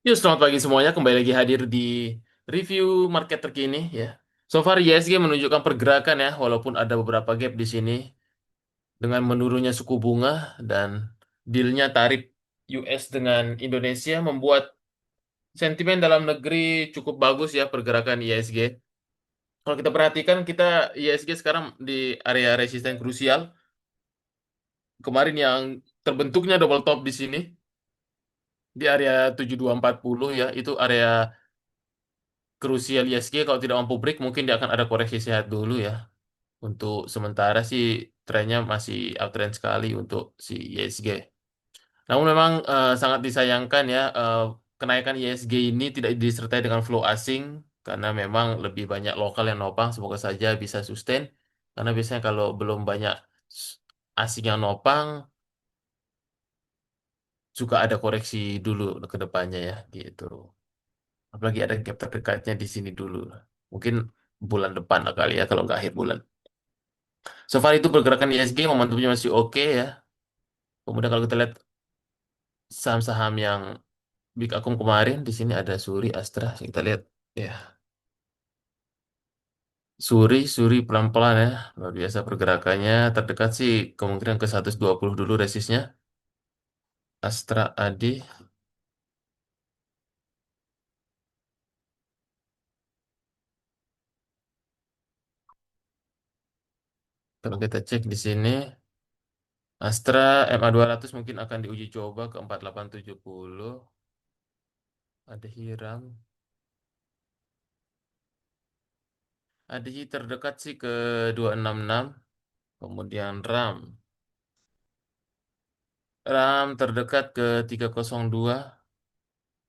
Yuk, selamat pagi semuanya. Kembali lagi hadir di review market terkini ya. So far ISG menunjukkan pergerakan ya, walaupun ada beberapa gap di sini dengan menurunnya suku bunga dan dealnya tarif US dengan Indonesia membuat sentimen dalam negeri cukup bagus ya pergerakan ISG. Kalau kita perhatikan ISG sekarang di area resisten krusial. Kemarin yang terbentuknya double top di sini di area 7240 ya, itu area krusial ISG. Kalau tidak mampu break mungkin dia akan ada koreksi sehat dulu ya. Untuk sementara sih trennya masih uptrend sekali untuk si ISG. Namun memang sangat disayangkan ya, kenaikan ISG ini tidak disertai dengan flow asing karena memang lebih banyak lokal yang nopang. Semoga saja bisa sustain karena biasanya kalau belum banyak s- asing yang nopang suka ada koreksi dulu ke depannya ya gitu. Apalagi ada gap terdekatnya di sini dulu. Mungkin bulan depan lah kali ya kalau nggak akhir bulan. So far itu pergerakan ISG momentumnya masih oke ya. Kemudian kalau kita lihat saham-saham yang big akum kemarin di sini ada Suri, Astra. Kita lihat ya. Suri pelan-pelan ya. Luar biasa pergerakannya. Terdekat sih kemungkinan ke 120 dulu resistnya. Astra Adi. Kalau kita cek di sini Astra MA200 mungkin akan diuji coba ke 4870. Ada Hiram. Ada sih terdekat sih ke 266. Kemudian RAM. RAM terdekat ke 302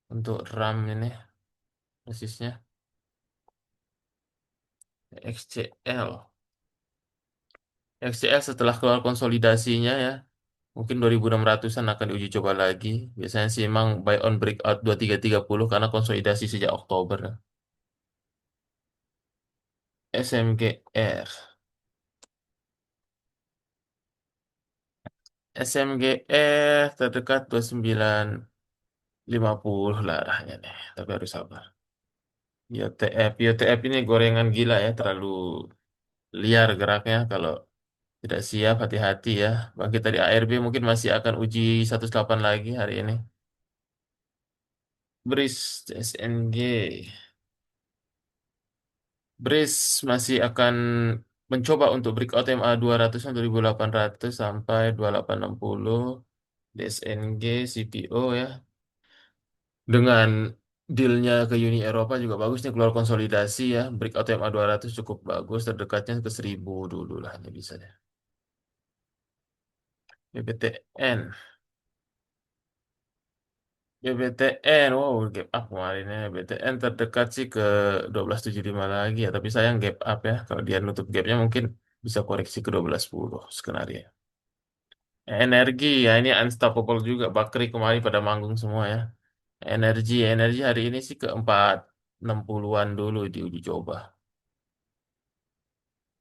untuk RAM ini resistnya. XCL. XCL setelah keluar konsolidasinya ya, mungkin 2600-an akan diuji coba lagi. Biasanya sih emang buy on breakout 2330 karena konsolidasi sejak Oktober. SMGR. SMGR terdekat 2950 lah arahnya nih. Tapi harus sabar. YTF ini gorengan gila ya, terlalu liar geraknya. Kalau tidak siap, hati-hati ya. Bangkit dari ARB mungkin masih akan uji 108 lagi hari ini. Bris SNG. Brace masih akan mencoba untuk breakout MA 200 2800 sampai 2860 DSNG CPO ya. Dengan dealnya ke Uni Eropa juga bagus nih keluar konsolidasi ya. Breakout MA 200 cukup bagus, terdekatnya ke 1000 dulu lah ini bisa deh. BBTN. BBTN, wow, gap up kemarin ya. BTN terdekat sih ke 1275 lagi ya. Tapi sayang gap up ya. Kalau dia nutup gapnya mungkin bisa koreksi ke 1210 skenario. Energi ya ini unstoppable juga. Bakri kemarin pada manggung semua ya. Energi hari ini sih ke 460-an dulu di uji coba.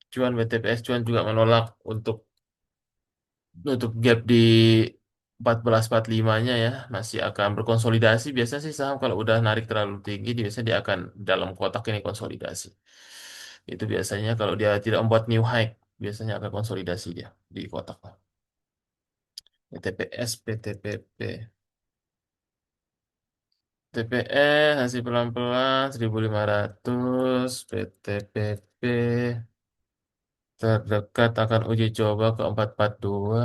Cuan BTPS cuan juga menolak untuk nutup gap di 1445-nya ya. Masih akan berkonsolidasi. Biasanya sih saham kalau udah narik terlalu tinggi, biasanya dia akan dalam kotak ini konsolidasi. Itu biasanya kalau dia tidak membuat new high, biasanya akan konsolidasi dia di kotak. BTPS, PTPP. TPS masih pelan-pelan 1500 PTPP terdekat akan uji coba ke 442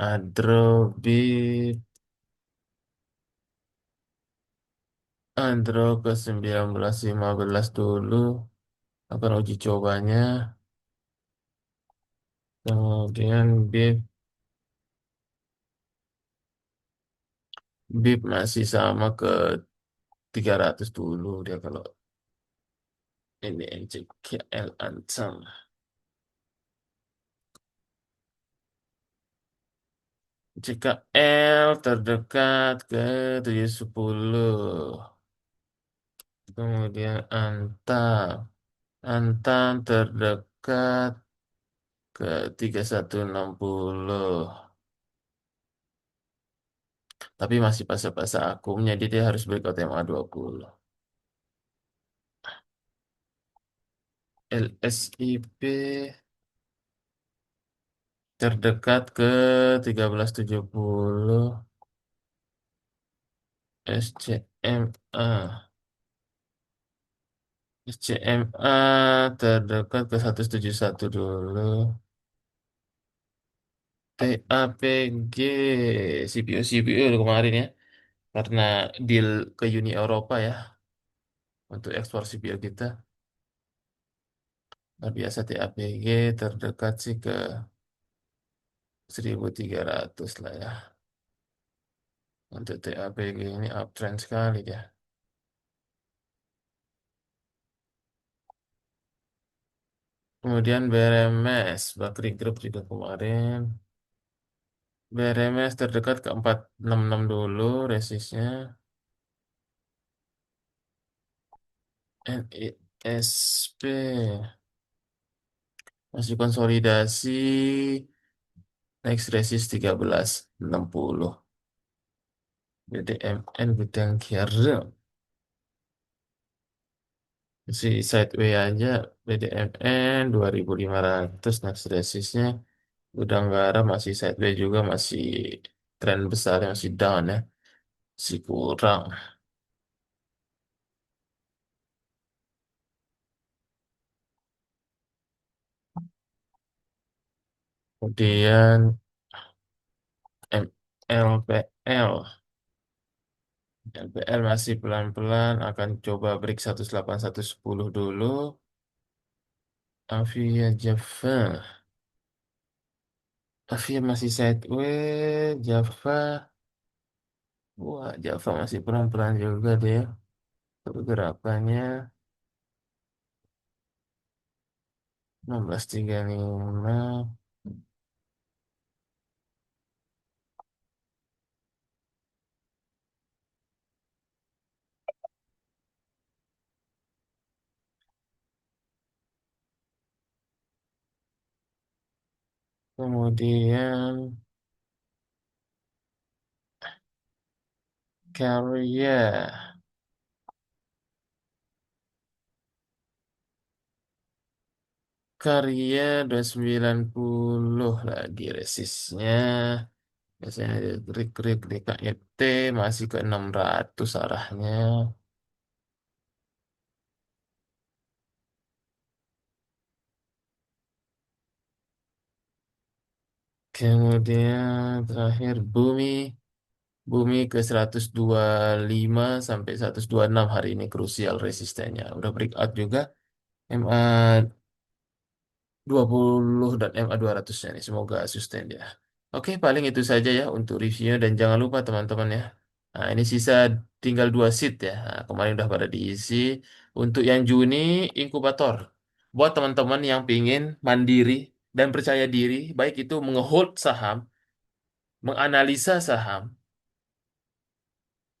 Adrobit Andro ke 1915 dulu akan uji cobanya, kemudian BIP masih sama ke 300 dulu dia kalau ini NCKL Ancam. CKL terdekat ke 710. Kemudian Antam. Antam terdekat ke 3160. Tapi masih fase-fase akumnya, jadi dia harus beli KTMA 20. LSIP terdekat ke 1370. SCMA. SCMA terdekat ke 171 dulu. TAPG CPU kemarin ya. Karena deal ke Uni Eropa ya. Untuk ekspor CPU kita. Nah, biasa TAPG terdekat sih ke 1300 lah ya. Untuk TAPG ini uptrend sekali ya. Kemudian BRMS, Bakri Group juga kemarin. BRMS terdekat ke 466 dulu resistnya. NISP masih konsolidasi. Next resist 1360. BDMN Bidang Kiara. Si sideway aja BDMN 2500 next resistnya. Udah garam masih sideways juga, masih tren besar, masih down ya, masih kurang. Kemudian LPL, LPL masih pelan-pelan akan coba break 18110 dulu. Avia Java, Avia masih sideways. Java, wah Java masih pelan-pelan juga deh pergerakannya. 1635. Kemudian Karya. Karya 290 lagi resistnya. Biasanya di krik-krik di KFT masih ke 600 arahnya. Kemudian terakhir Bumi. Bumi ke 125 sampai 126 hari ini krusial resistennya. Udah breakout juga. MA 20 dan MA 200-nya nih. Semoga sustain ya. Oke, paling itu saja ya untuk reviewnya dan jangan lupa teman-teman ya. Nah, ini sisa tinggal 2 seat ya. Nah, kemarin udah pada diisi. Untuk yang Juni inkubator. Buat teman-teman yang pingin mandiri dan percaya diri, baik itu mengehold saham, menganalisa saham,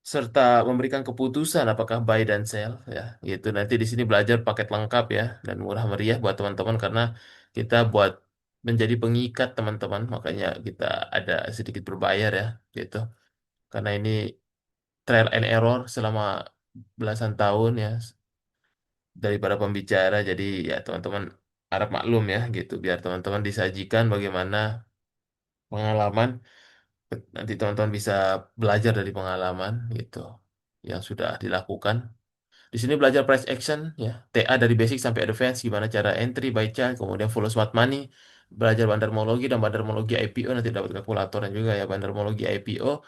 serta memberikan keputusan apakah buy dan sell ya. Gitu. Nanti di sini belajar paket lengkap ya dan murah meriah buat teman-teman karena kita buat menjadi pengikat teman-teman, makanya kita ada sedikit berbayar ya gitu. Karena ini trial and error selama belasan tahun ya dari para pembicara. Jadi ya teman-teman harap maklum ya gitu biar teman-teman disajikan bagaimana pengalaman, nanti teman-teman bisa belajar dari pengalaman gitu yang sudah dilakukan. Di sini belajar price action ya, TA dari basic sampai advance, gimana cara entry, buy chart, kemudian follow smart money, belajar bandarmologi dan bandarmologi IPO, nanti dapat kalkulatornya juga ya bandarmologi IPO.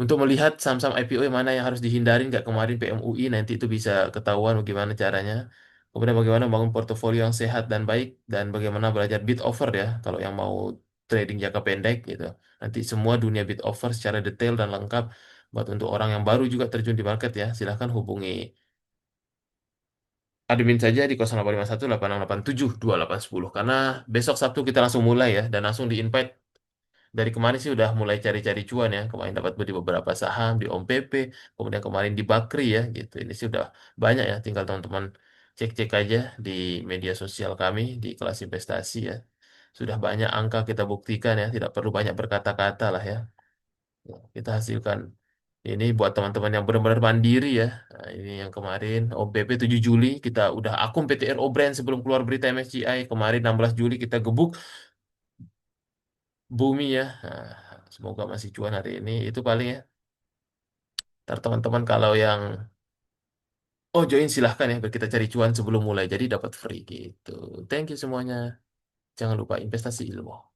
Untuk melihat saham-saham IPO yang mana yang harus dihindari, nggak kemarin PMUI, nanti itu bisa ketahuan bagaimana caranya. Kemudian bagaimana membangun portofolio yang sehat dan baik, dan bagaimana belajar bid offer ya, kalau yang mau trading jangka pendek gitu. Nanti semua dunia bid offer secara detail dan lengkap, buat untuk orang yang baru juga terjun di market ya, silahkan hubungi admin saja di 0851 8687 2810. Karena besok Sabtu kita langsung mulai ya, dan langsung di-invite. Dari kemarin sih udah mulai cari-cari cuan ya. Kemarin dapat di beberapa saham di OMPP, kemudian kemarin di Bakri ya gitu. Ini sih udah banyak ya. Tinggal teman-teman cek-cek aja di media sosial kami di kelas investasi ya. Sudah banyak angka kita buktikan ya. Tidak perlu banyak berkata-kata lah ya. Ya, kita hasilkan ini buat teman-teman yang benar-benar mandiri ya. Nah, ini yang kemarin OBP 7 Juli kita udah akun PTRO Brand sebelum keluar berita MSCI. Kemarin 16 Juli kita gebuk bumi ya. Nah, semoga masih cuan hari ini. Itu paling ya. Ntar teman-teman kalau yang join silahkan ya biar kita cari cuan sebelum mulai. Jadi dapat free gitu. Thank you semuanya. Jangan lupa investasi ilmu.